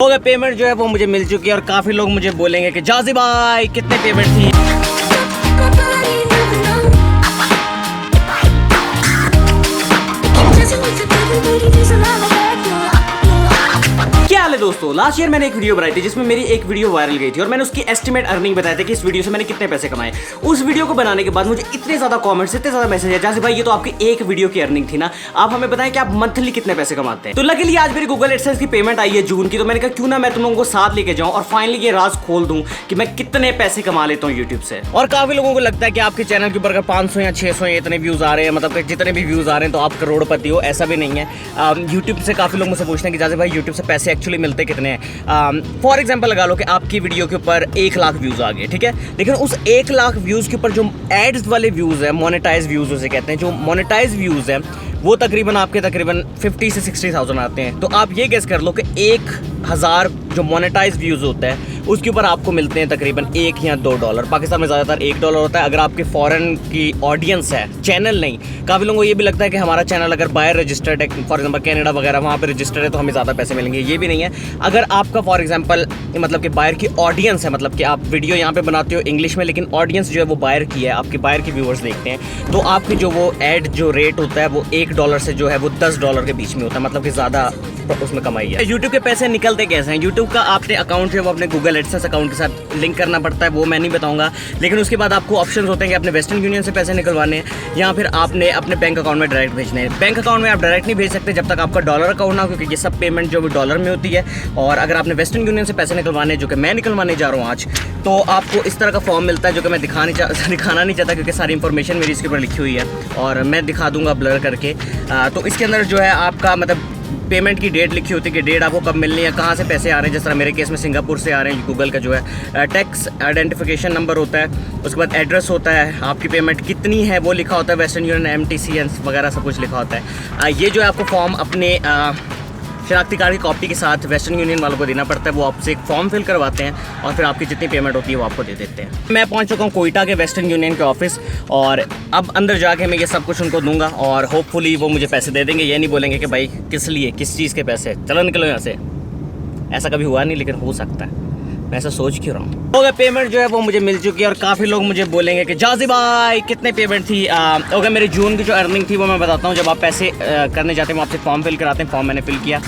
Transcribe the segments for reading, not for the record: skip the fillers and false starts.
हो गया पेमेंट जो है वो मुझे मिल चुकी है और काफ़ी लोग मुझे बोलेंगे कि जाज़ी भाई कितने पेमेंट थी। क्या हाल है दोस्तों, लास्ट ईयर मैंने एक वीडियो बनाई थी जिसमें मेरी एक वीडियो वायरल गई थी और मैंने उसकी एस्टिमेट अर्निंग बताया था कि इस वीडियो से मैंने कितने पैसे कमाए। उस वीडियो को बनाने के बाद मुझे इतने ज़्यादा कमेंट्स, इतने ज़्यादा मैसेज है, जैसे भाई ये तो आपकी एक वीडियो की अर्निंग थी ना, आप हमें बताएं कि आप मंथली कितने पैसे कमाते हैं। तो लकीली आज मेरी गूगल एडसेंस की पेमेंट आई है जून की, तो मैंने कहा क्यों ना मैं तुम लोगों को साथ लेके जाऊँ और फाइनली ये राज खोल दूँ कि मैं कितने पैसे कमा लेता हूँ यूट्यूब से। और काफ़ी लोगों को लगता है कि आपके चैनल के ऊपर अगर 500 या 600 या इतने व्यूज़ आ रहे हैं, मतलब जितने भी व्यूज़ आ रहे हैं तो आप करोड़पति हो। ऐसा भी नहीं है। यूट्यूब से काफ़ी लोग मुझसे पूछते हैं कि जैसे भाई यूट्यूब से पैसे एक्चुअली मिलते कितने हैं। फॉर एग्जाम्पल लगा लो कि आपकी वीडियो के ऊपर 1 लाख व्यूज़ आ गए, ठीक है, लेकिन उस 1 लाख व्यूज़ के ऊपर जो एड्स वाले व्यूज़ है, मोनेटाइज व्यूज़ उसे कहते हैं, जो मोनेटाइज व्यूज़ है वो तकरीबन 50 से 60,000 आते हैं। तो आप ये गेस कर लो कि 1000 जो मोनेटाइज व्यूज़ होता है उसके ऊपर आपको मिलते हैं तकरीबन $1 या $2। पाकिस्तान में ज़्यादातर $1 होता है। अगर आपके फॉरेन की ऑडियंस है, चैनल नहीं, काफ़ी लोगों को ये भी लगता है कि हमारा चैनल अगर बाहर रजिस्टर्ड है, फॉर एग्जांपल कनाडा वगैरह वहाँ पे रजिस्टर्ड है तो हमें ज़्यादा पैसे मिलेंगे। ये भी नहीं है। अगर आपका फॉर एग्जांपल मतलब कि बाहर की ऑडियंस है, मतलब कि आप वीडियो यहाँ पे बनाते हो इंग्लिश में लेकिन ऑडियंस जो है वो बाहर की है, आपके बाहर की व्यूअर्स देखते हैं, तो आपकी जो वो एड जो रेट होता है वो $1 से जो है वो $10 के बीच में होता है, मतलब कि ज़्यादा उसमें कमाई है। यूट्यूब के पैसे निकलते कैसे हैं? यूट्यूब का आपने अकाउंट जो है वो अपने गूगल एडसेंस अकाउंट के साथ लिंक करना पड़ता है, वो मैं नहीं बताऊंगा, लेकिन उसके बाद आपको ऑप्शंस होते हैं कि आपने वेस्टर्न यूनियन से पैसे निकलवाने हैं या फिर आपने अपने बैंक अकाउंट में डायरेक्ट भेजने हैं। बैंक अकाउंट में आप डायरेक्ट नहीं भेज सकते जब तक आपका डॉलर अकाउंट ना हो, क्योंकि ये सब पेमेंट जो भी डॉलर में होती है। और अगर आपने वेस्टर्न यूनियन से पैसे निकलवाने जो कि मैं निकलवाने जा रहा हूँ आज, तो आपको इस तरह का फॉर्म मिलता है जो कि मैं दिखाना नहीं चाहता क्योंकि सारी इन्फॉर्मेशन मेरी इसके ऊपर लिखी हुई है और मैं दिखा दूंगा ब्लर करके। तो इसके अंदर जो है आपका मतलब पेमेंट की डेट लिखी होती है कि डेट आपको कब मिलनी है, कहाँ से पैसे आ रहे हैं। जिस तरह मेरे केस में सिंगापुर से आ रहे हैं। गूगल का जो है टैक्स आइडेंटिफिकेशन नंबर होता है, उसके बाद एड्रेस होता है, आपकी पेमेंट कितनी है वो लिखा होता है, वेस्टर्न यूनियन MTC वगैरह सब कुछ लिखा होता है। ये जो है आपको फॉर्म अपने शनाख्ती कार्ड की कॉपी के साथ वेस्टर्न यूनियन वालों को देना पड़ता है। वो आपसे एक फॉर्म फिल करवाते हैं और फिर आपकी जितनी पेमेंट होती है वो आपको दे देते हैं। मैं पहुंच चुका हूँ कोयटा के वेस्टर्न यूनियन के ऑफिस और अब अंदर जाके मैं ये सब कुछ उनको दूंगा और होपफुली वो मुझे पैसे दे देंगे। ये नहीं बोलेंगे कि भाई किस लिए, किस चीज़ के पैसे, चलो निकलो यहाँ से। ऐसा कभी हुआ नहीं लेकिन हो सकता है, मैं ऐसा सोच क्यों रहा हूँ। हो गया पेमेंट जो है वो मुझे मिल चुकी है और काफ़ी लोग मुझे बोलेंगे कि जाज़ी भाई कितने पेमेंट थी। हो गया मेरी जून की जो अर्निंग थी वो मैं बताता हूँ। जब आप पैसे करने जाते हैं वो आपसे फॉर्म फिल कराते हैं, फॉर्म मैंने फिल किया,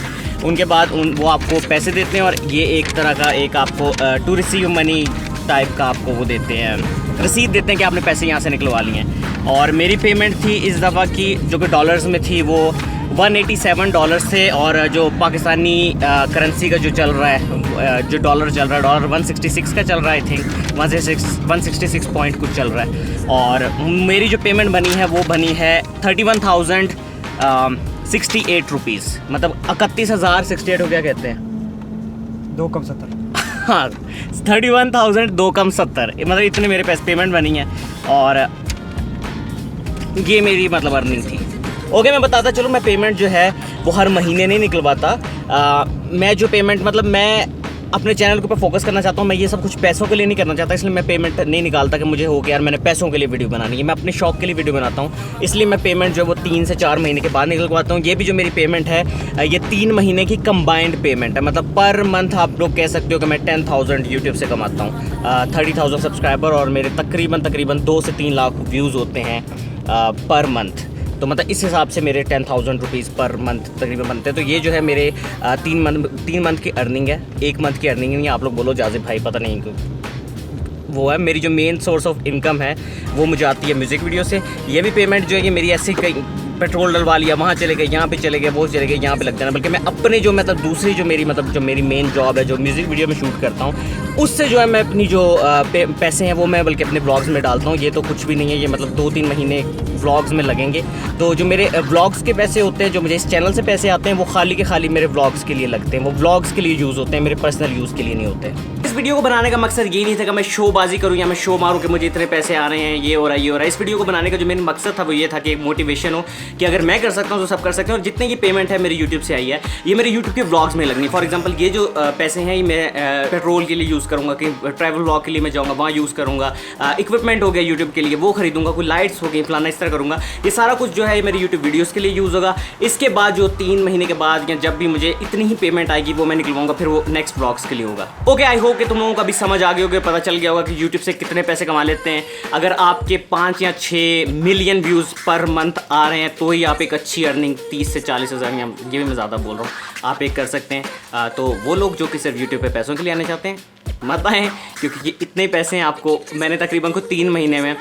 उनके बाद वो आपको पैसे देते हैं और ये एक तरह का एक आपको टू रिसीव मनी टाइप का आपको वो देते हैं, रसीद देते हैं कि आपने पैसे यहाँ से निकलवा लिए हैं। और मेरी पेमेंट थी इस दफ़ा की जो कि डॉलर्स में थी वो $187 थे और जो पाकिस्तानी करेंसी का जो चल रहा है, जो डॉलर चल रहा है, डॉलर 166 का चल रहा है, आई थिंक 166 पॉइंट कुछ चल रहा है। और मेरी जो पेमेंट बनी है वो बनी है 31,068 रुपीज़, मतलब 31,068 हो गया कहते हैं 2 कम 70। हाँ 31,000 2 कम 70, मतलब इतने मेरे पैसे पेमेंट बनी है और ये मेरी मतलब अर्निंग थी। ओके मैं बताता चलो, मैं पेमेंट जो है वो हर महीने नहीं निकलवाता। मैं जो पेमेंट मतलब मैं अपने चैनल के ऊपर फोकस करना चाहता हूँ, मैं ये सब कुछ पैसों के लिए नहीं करना चाहता, इसलिए मैं पेमेंट नहीं निकालता कि मुझे हो गया यार मैंने पैसों के लिए वीडियो बनानी है। मैं अपने शौक के लिए वीडियो बनाता हूँ, इसलिए मैं पेमेंट जो है वो 3 से 4 महीने के बाद निकलवाता हूँ। ये भी जो मेरी पेमेंट है ये 3 महीने की कंबाइंड पेमेंट है, मतलब पर मंथ आप लोग कह सकते हो कि मैं 10,000 यूट्यूब से कमाता हूँ। 30,000 सब्सक्राइबर और मेरे तकरीबन 2 से 3 लाख व्यूज़ होते हैं पर मंथ। तो मतलब इस हिसाब से मेरे 10,000 रुपीज़ पर मंथ तकरीबन बनते हैं। तो ये जो है मेरे 3 मंथ की अर्निंग है, 1 मंथ की अर्निंग नहीं है। आप लोग बोलो जाज़ी भाई पता नहीं क्यों, वो है मेरी जो मेन सोर्स ऑफ इनकम है वो मुझे आती है म्यूज़िक वीडियो से। ये भी पेमेंट जो है ये मेरी ऐसी कहीं पेट्रोल डलवा लिया, वहाँ चले गए, यहाँ पे चले गए, वो चले गए, यहाँ पे लग जाना, बल्कि मैं अपने जो मतलब दूसरी जो मेरी मतलब जो मेरी मेन जॉब है जो म्यूज़िक वीडियो में शूट करता हूँ उससे जो है मैं अपनी जो पैसे हैं वो मैं बल्कि अपने व्लॉग्स में डालता हूँ। ये तो कुछ भी नहीं है, ये मतलब 2-3 महीने व्लॉग्स में लगेंगे। तो जो मेरे व्लॉग्स के पैसे होते हैं, जो मुझे इस चैनल से पैसे आते हैं वो खाली के खाली मेरे व्लॉग्स के लिए लगते हैं, वो व्लॉग्स के लिए यूज़ होते हैं, मेरे पर्सनल यूज़ के लिए नहीं होते। इस वीडियो को बनाने का मकसद ये नहीं था कि मैं शोबाजी करूं या मैं शो मारूं कि मुझे इतने पैसे आ रहे हैं, ये हो रहा है, ये हो रहा है। इस वीडियो को बनाने का जो मेरा मकसद था वो ये था कि एक मोटिवेशन हो कि अगर मैं कर सकता हूं तो सब कर सकते हैं। और जितने की पेमेंट है मेरे यूट्यूब से आई है, ये मेरे यूट्यूब के व्लॉग्स में लगनी। फॉर एग्जाम्पल ये जो पैसे हैं ये मैं पेट्रोल के लिए यूज़ करूँगा, कि ट्रैवल व्लॉग के लिए मैं जाऊँगा वहाँ यूज़ करूँगा, इक्विपमेंट हो गया यूट्यूब के लिए वो खरीदूँगा, कोई लाइट्स हो गई फलाना इस तरह करूँगा। ये सारा कुछ जो है मेरे यूट्यूब वीडियोज़ के लिए यूज़ होगा। इसके बाद जो 3 महीने के बाद या जब भी मुझे इतनी ही पेमेंट आएगी वो मैं निकलवाऊंगा, फिर वो नेक्स्ट व्लॉग्स के लिए होगा। ओके, आई होप कि तुम लोगों को अभी समझ आ गया होगा, पता चल गया होगा कि यूट्यूब से कितने पैसे कमा लेते हैं। अगर आपके 5 या 6 मिलियन व्यूज़ पर मंथ आ रहे हैं तो ही आप एक अच्छी अर्निंग 30 से 40 हज़ार, या ये भी मैं ज़्यादा बोल रहा हूँ, आप एक कर सकते हैं। तो वो लोग जो कि सिर्फ यूट्यूब पे पैसों के लिए आने चाहते हैं मत आएँ, क्योंकि ये इतने पैसे हैं आपको। मैंने तकरीबन को 3 महीने में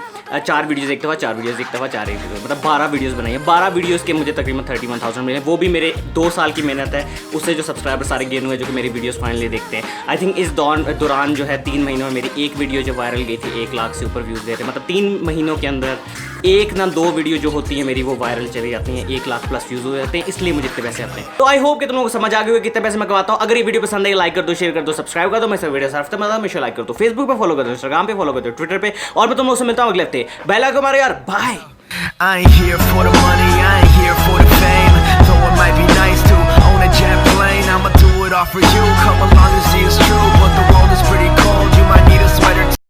4 वीडियोज़ एक दफ़ा, 4 वीडियोज़ एक दफ़ा, 4 वीडियो, मतलब 12 वीडियोज़ बनाई है। 12 वीडियोज़ के मुझे तकरीबन 31,000 मिले। वो भी मेरे 2 साल की मेहनत है, उससे जो सब्सक्राइबर सारे गेन हुए जो कि मेरी वीडियोज़ फाइनली देखते हैं। आई थिंक इस दौरान जो है 3 महीनों में मेरी एक वीडियो जो वायरल गई थी 1 लाख से ऊपर व्यूज़ गए थे। मतलब 3 महीनों के अंदर 1 ना 2 वीडियो जो होती है मेरी वो वायरल चली जाती हैं, 1 लाख प्लस व्यूज़ हो जाते हैं, इसलिए मुझे इतने पैसे आते हैं। तो आई होप कि तुम लोगों को समझ आ गए कितने पैसे मैं कमाता हूँ। अगर ये वीडियो पसंद है लाइक कर दो, शेयर कर दो, सब्सक्राइब कर दो। मैं सब वीडियो साफ हमेशा लाइक कर दो, फेसबुक पे फॉलो कर दो, इंस्टाग्राम पे फॉलो कर दो, ट्विटर पे। और मैं तुम लोगों से मिलता हूँ अगले हफ्ते। बेल आइकन मारो यार, bye. I ain't here for the money, I ain't here for the fame. Though it might be nice to own a jet plane, I'ma do it all for you. Come along.